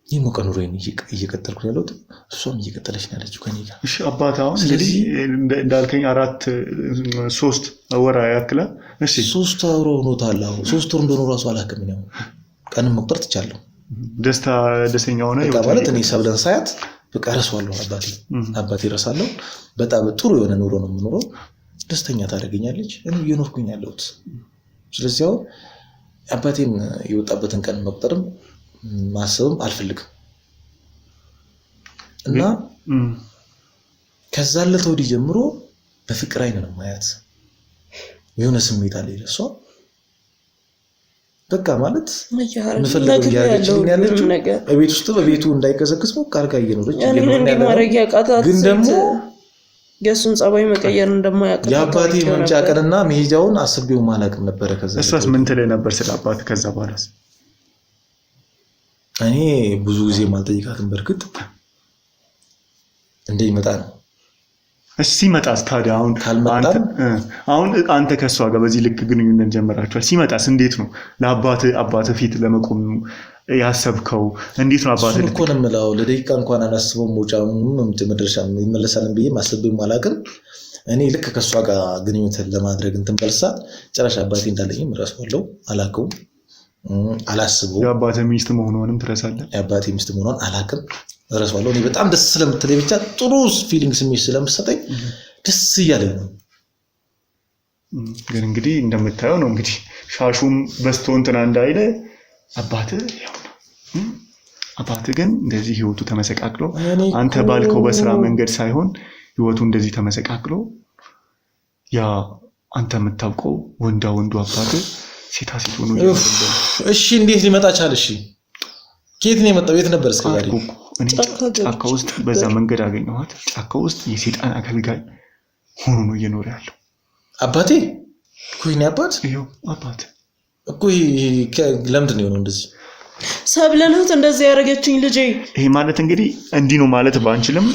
ይሞቀ ኑሮዬን እየቀጠልኩ ያለሁት እሷም እየቀጠለች ነው ያለችው ከኔ ጋር እሺ አባታው እንግዲህ እንዳልከኝ 3 ወር ያክላ እሺ 3 ወር ሆኖታል 3 ወር እንደሆነ ራሱ አላከም ነው ቀንም መቁጠር ትቻለሁ ደስተኛ ሆነ ማለት እኔ ሰብለን ሳያት በቃ ረሳዋለሁ አባቴ ረሳለሁ በጣም ጥሩ የሆነ ኑሮ ነው የምኖረው ደስተኛ ታደርገኛለች እኔ እየኖርኩኝ ያለሁት ስለዚህ አባቴን የወጣበትን ቀን መቁጠርም ማሰብም አልፈልግም እና ከዛ ለተወዲ ጀምሮ በፍቅር አይነ ነው ማያት የሆነ ስሜት አለ ለሷ በቃ ማለት ምፈልገው ያለችው ነገር በቤት ውስጥ በቤቱ እንዳይቀዘቅዝ ነው ካርጋ እየኖረች ግን ደግሞ የሱን ጸባይ መቀየር እንደማያውቅ ያባቴ መምጫ ቀንና መሄጃውን አስቤው ማላቅም ነበር ከዛ እሷስ ምን ትለኝ ነበር ስለአባት ከዛ በኋላስ እኔ ብዙ ጊዜ ማልጠይቃትም በርግጥ እንደይመጣ ነው እሺ ሲመጣስ ታዲያ አሁን አንተ ከሷ ጋር በዚህ ልክ ግንኙነት ጀመራችኋል ሲመጣስ እንዴት ነው ለአባት ፊት ለመቆም ያሰብከው እንዴት ነው አባት እኮ ነው የምለው ለደቂቃ እንኳን አላስበው ሞጫውን መድረሻ ይመለሳልን ብዬ ማሰብም አላቅም እኔ ልክ ከሷ ጋር ግንኙነት ለማድረግ እንትን በልሳ ጭራሽ አባቴ እንዳለኝም እረሳዋለሁ አላቀው አላስበው የአባቴ ሚስት መሆኑንም ትረሳለህ የአባቴ ሚስት መሆኑን አላቅም እረሳዋለሁ እኔ በጣም ደስ ስለምትለኝ ብቻ ጥሩ ፊሊንግ ስሜት ስለምሰጠኝ ደስ እያለኝ ነው ግን እንግዲህ እንደምታየው ነው እንግዲህ ሻሹም በስቶ እንትና እንዳይለ አባቴ ያው ነው አባቴ ግን እንደዚህ ህይወቱ ተመሰቃቅሎ አንተ ባልከው በስራ መንገድ ሳይሆን ህይወቱ እንደዚህ ተመሰቃቅሎ ያ አንተ የምታውቀው ወንዱ አባቴ ሴታ ሴት ሆኖ እሺ እንዴት ሊመጣ ቻለ እሺ ከየት ነው የመጣው የት ነበር እስከዛሬ ጫካ ውስጥ በዛ መንገድ አገኘኋት ጫካ ውስጥ የሴጣን አገልጋይ ሆኖ ነው እየኖረ ያለው አባቴ ኩይኔ አባት ይሄው አባት እኮ ለምንድን ነው እንደዚህ ሰብለናት እንደዚህ ያረጋችኝ ልጄ ይሄ ማለት እንግዲህ እንዲህ ነው ማለት ባንችልም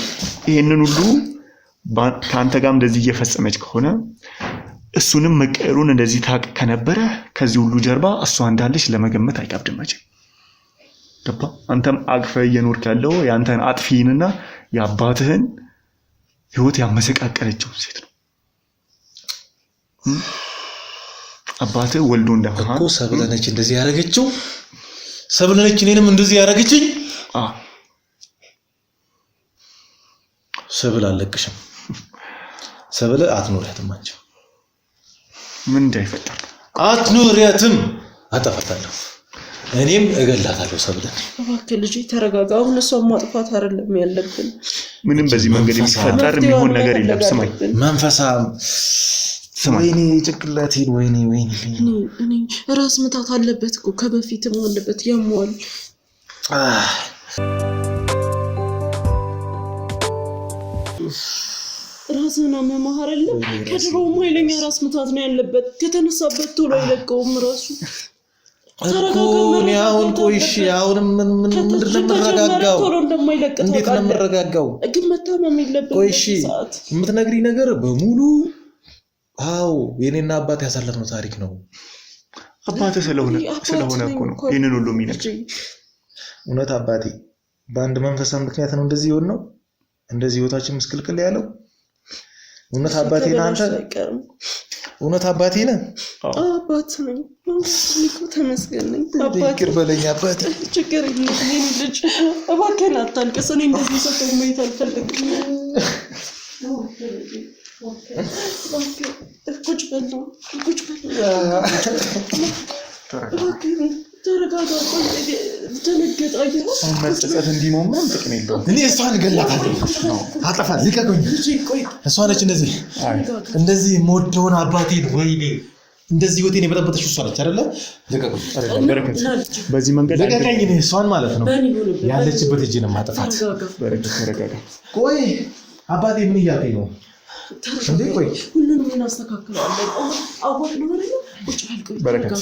ይሄንን ሁሉ ካንተ ጋር እንደዚህ እየፈጸመች ከሆነ እሱንም መቀየሩን እንደዚህ ታቅ ከነበረ ከዚህ ሁሉ ጀርባ እሷ እንዳለች ለመገመት አይከብድም መቼም። ገባ? አንተም አቅፈ እየኖርክ ያለው ያንተን አጥፊንና የአባትህን ህይወት ያመሰቃቀለችው ሴት ነው። አባትህ ወልዶ እንደሆነ እኮ ሰብለነች እንደዚህ ያረጋግችው ሰብለነች እኔንም እንደዚህ ያረጋግችኝ ሰብል አለቅሽም ሰብል አትኖሪያትም አንቺ ምን እንዳይፈጠር አትኖሪያትም አጠፋታለሁ እኔም እገላታለሁ ሰብለን እባክህ ልጅ ተረጋጋ አሁን እሷን ማጥፋት አይደለም ያለብን ምንም በዚህ መንገድ የሚፈጠር የሚሆን ነገር የለም ስማኝ መንፈሳም ወይኔ ጭቅላቴን ወይኔ እኔ ራስ ምታት አለበት እኮ ከበፊትም አለበት ያሟል ራስና መማሃር አይደለም ከድሮም ኃይለኛ ራስ ምታት ነው ያለበት ከተነሳበት ቶሎ አይለቀውም ራሱ ተረጋጋ አሁን ቆይሽ አሁን ምን እንደምረጋጋው እንዴት ነው የምረጋጋው ግን መታመም የለብንም ቆይሽ የምትነግሪ ነገር በሙሉ አው የኔና አባቴ ያሳለፍነው ታሪክ ነው አባቴ ስለሆነ እኮ ነው ይሄንን ሁሉ የሚነግር እውነት አባቴ በአንድ መንፈሳዊ ምክንያት ነው እንደዚህ ይሆን ነው እንደዚህ ህይወታችን ምስቅልቅል ያለው እውነት አባቴ ነህ አንተ እውነት አባቴ ነህ አባቴ ነኝ ልኩ ተመስገን ነኝ አባቴ ይቅር በለኝ አባቴ ችግር የለም እኔ ልጅ እባክህ አታልቅስ እኔ እንደዚህ ሰው ማየት አልፈልግም ቁጭ በል ተረጋጋ ተነገጣ ይሄው መጸጸት እንዲሞመን ጥቅም የለውም እኔ እሷን ገላታለሁ አጠፋት ልቀቁኝ እሷ ነች እንደዚህ ሞደውን አባቴን ወይኔ እንደዚህ ወቴን የበጠበጠሽ እሷ ነች አይደለ ልቀቁኝ በረከት በዚህ መንገድ ልቀቀኝ እኔ እሷን ማለት ነው ያለችበት እጄን ማጠፋት በረከት ተረጋጋ ቆይ አባቴ ምን እያልከኝ ነው እንዴ ቆይ ሁሉንም እናስተካክላለን አዋቅ ነው አይደል ቁጭ በረከት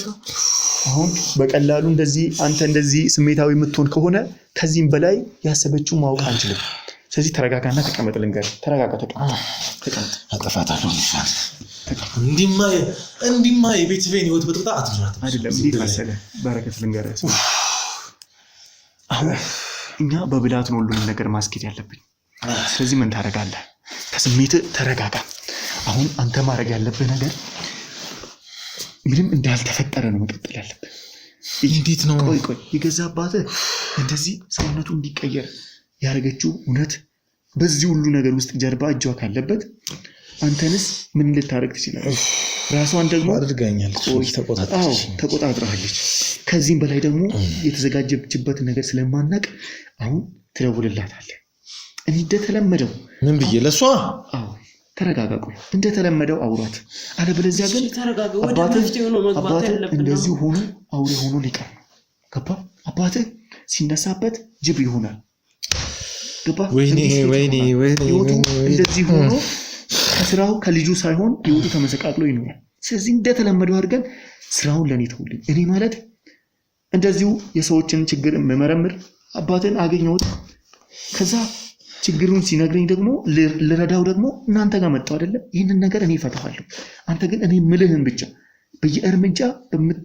አሁን በቀላሉ እንደዚህ አንተ እንደዚህ ስሜታዊ የምትሆን ከሆነ ከዚህም በላይ ያሰበችው ማወቅ አንችልም ስለዚህ ተረጋጋና ተቀመጥ ልንገር ተረጋጋ ተቀመጥ አጠፋታለሁ እንዲማ የቤተሰቤን ህይወት በጥብጣ አትብራት አይደለም እንዴት መሰለህ በረከት ልንገር አሁን እኛ በብላት ነው ሁሉንም ነገር ማስኬድ ያለብን ስለዚህ ምን ታረጋለህ ከስሜት ተረጋጋ አሁን አንተ ማድረግ ያለብህ ነገር ምንም እንዳልተፈጠረ ነው መቀጠል ያለብህ እንዴት ነው ቆይ የገዛ አባትህ እንደዚህ ሰውነቱ እንዲቀየር ያረጋችው እውነት በዚህ ሁሉ ነገር ውስጥ ጀርባ እጇ ካለበት አንተንስ ምን ልታረግ ትችላለህ ራሷን ደግሞ አድርጋኛለች ተቆጣጥራለች ከዚህም በላይ ደግሞ የተዘጋጀችበት ነገር ስለማናቅ አሁን ትደውልላታለህ እንደተለመደው ምን ብዬ ለሷ ተረጋጋቁ እንደተለመደው አውራት አለበለዚያ ግን አባትህ እንደዚህ ሆኖ አውሬ ሆኖ ሊቀር ገባ አባትህ ሲነሳበት ጅብ ይሆናል ገባ ወይኔ እንደዚህ ሆኖ ከስራው ከልጁ ሳይሆን ህይወቱ ተመሰቃቅሎ ይኖራል ስለዚህ እንደተለመደው አድርገን ስራውን ለኔ ተውልኝ እኔ ማለት እንደዚሁ የሰዎችን ችግር መመረምር አባትን አገኘሁት ከዛ ችግሩን ሲነግረኝ ደግሞ ልረዳው ደግሞ እናንተ ጋር መጣው አይደለም ይሄንን ነገር እኔ ፈታዋለሁ አንተ ግን እኔ ምልህን ብቻ በየእርምጃ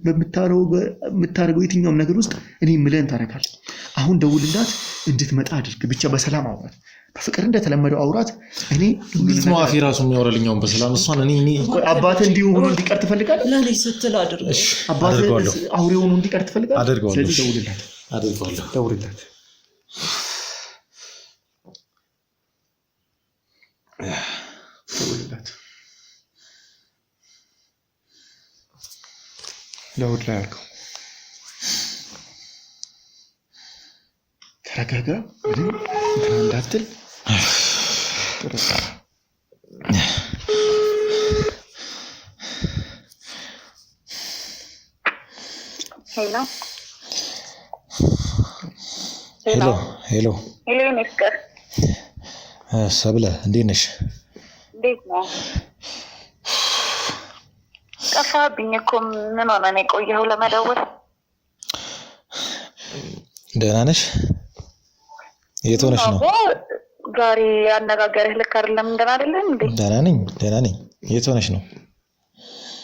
በምታረገው የትኛውም ነገር ውስጥ እኔ ምልህን ታረጋለህ አሁን ደውልላት እንድትመጣ አድርግ ብቻ በሰላም አውራት በፍቅር እንደተለመደው አውራት እኔ እንዴት ነው አፊ ራሱ የሚያወራልኛው በሰላም እሷን እኔ አባቴ እንዲሁ ሆኖ እንዲቀር ትፈልጋለህ ለኔ ስትል አድርግ እሺ አባቴ አውሬ ሆኖ እንዲቀር ትፈልጋለህ ስለዚህ ደውልላት ደውልላት ለውድ ላይ አልከው ተረጋጋ ምንም እንዳትል ሄሎ ሚስተር ሰብለ እንዴት ነሽ እንዴት ነው ጠፋብኝ እኮ ምን ሆነ ነው የቆየኸው ለመደወል ደህና ነሽ የት ሆነሽ ነው ዛሬ አነጋገርህ ልክ አይደለም እንደና አይደለም እንዴ ደህና ነኝ የት ሆነሽ ነው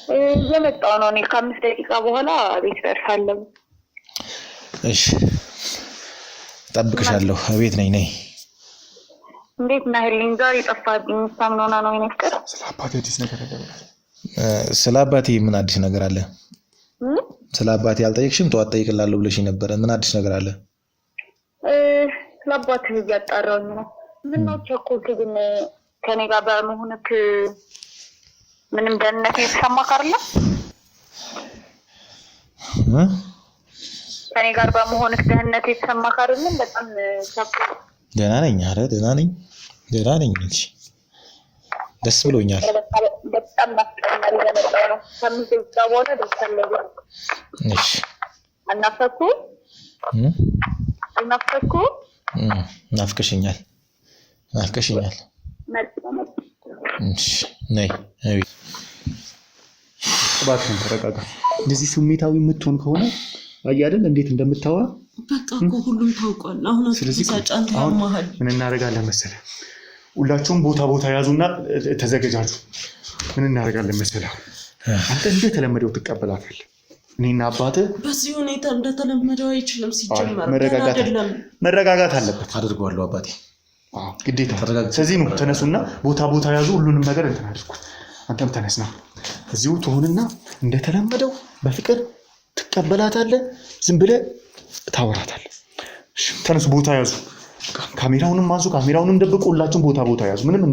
እየመጣሁ ነው እኔ ከ5 ደቂቃ በኋላ ቤት ደርሳለሁ። እሺ ጠብቅሻለሁ። ቤት ነኝ ነይ። እንዴት ነህ ዛሬ ጠፋብኝ? ሳምኖና ነው እኔ ፍቅር። ስለ አባቴ ምን አዲስ ነገር አለ? ስለ አባቴ አልጠየቅሽም? ተዋት ጠይቅላለሁ ብለሽኝ ነበር። ምን አዲስ ነገር አለ? ስለ አባቴ እያጣራሁኝ ነው። ምን ነው ቸኮልክ ግን ከኔ ጋር በመሆንክ ምንም ደህንነት የተሰማህ አይደለ? ከኔ ጋር በመሆንክ ደህንነት የተሰማህ አይደለም? በጣም ቸኮል። ደህና ነኝ። ኧረ ደህና ነኝ እንጂ ደስ ብሎኛል። በጣም ናፍቀኛል። እየመጣሁ ነው ከ5 ደቂቃ በኋላ ደርሳለሁ። እሺ አናፈኩህ? ናፍቀሽኛል። እሺ ነይ ነይ። እባክህን ተረጋጋ። እንደዚህ ስሜታዊ የምትሆን ከሆነ አይ አይደል እንዴት እንደምታወራ በቃ እኮ ሁሉም ታውቋል። አሁን ተሳጫንተ ያማሃል። ምን እናደርጋለን መሰለህ? ሁላችሁም ቦታ ያዙና ተዘጋጃጁ። ምን እናደርጋለን መሰለህ? አንተ እንደተለመደው ትቀበላታለህ። እኔና አባትህ በዚህ ሁኔታ እንደተለመደው አይችልም። ሲጀመር መረጋጋት አለበት። አድርገዋለሁ አባቴ። ግዴታ። ስለዚህ ነው ተነሱና ቦታ ያዙ። ሁሉንም ነገር እንትን አድርጉ። አንተም ተነስና እዚሁ ትሆንና እንደተለመደው በፍቅር ትቀበላታለህ። ዝም ብለህ ታወራታለህ። ተነሱ፣ ቦታ ያዙ። ካሜራውንም አንሱ፣ ካሜራውንም ደብቁ። ሁላችሁም ቦታ ያዙ። ምንም